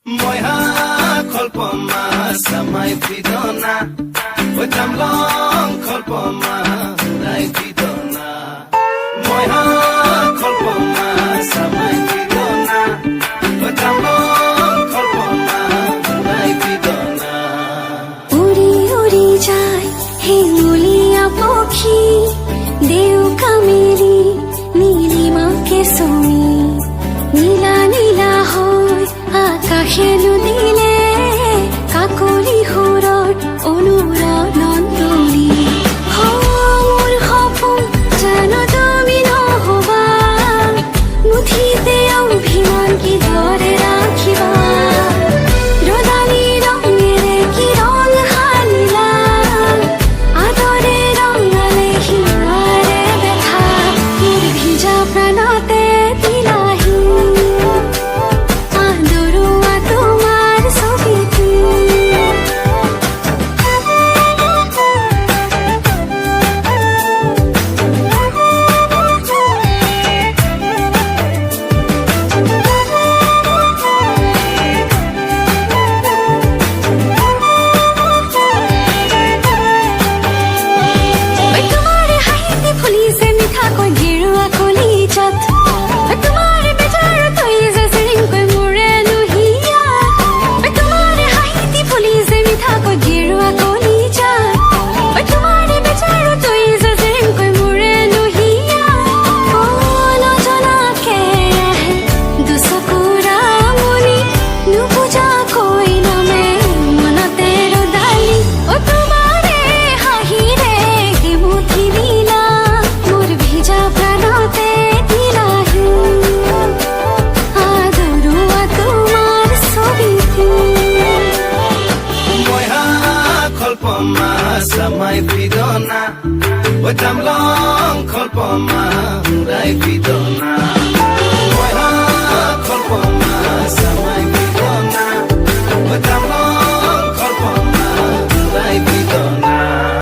Moiha kolpoma samai pidona Otam long kolpoma urai pidona Moiha kolpoma samai pidona Otam long kolpoma urai pidona Uri uri jai he muliya pokhi deu kameri Nilima কে সমি নীলা নীলা হয় আকাশে দিলে কাকলি সুৰত অনুৰণন তুলি মোৰ সপোন জানো তুমি নহবা মুঠিতে অভিমান কিদৰে ৰাখিবা ৰদালি ৰঙেৰে কি ৰং সানিলা আদৰে ৰঙালে হিয়াৰে বেথা মোৰ ভিজা প্ৰাণতে দিলাহি আদৰুৱা তোমাৰ ছবিটো তোমাৰ হাঁহিতে ফুলিছে মিঠাকৈ গেৰুৱা কলিজাত তোমাৰ বেজাৰত হৈ যাইছে ৰিংকৈ মোৰে লুহিয়া তোমাৰ হাঁহিতে ফুলিছে মিঠাকৈ গেৰুৱা কলিজাত তোমাৰ বেজাৰত হৈ যাইছে ৰিংকৈ মোৰে লুহিয়া নজনাকে আহে দুচকুৰা মনি নুবুজাকৈ নামে মনতে ৰদালি তোমাৰে হাঁহিৰে মুঠি দিলা মোৰ ভিজা প্ৰাণতে দিলাহি আদৰুৱা তোমাৰ ছবিটো Moiha kolpoma samai pidona Otam long kolpoma urai pidona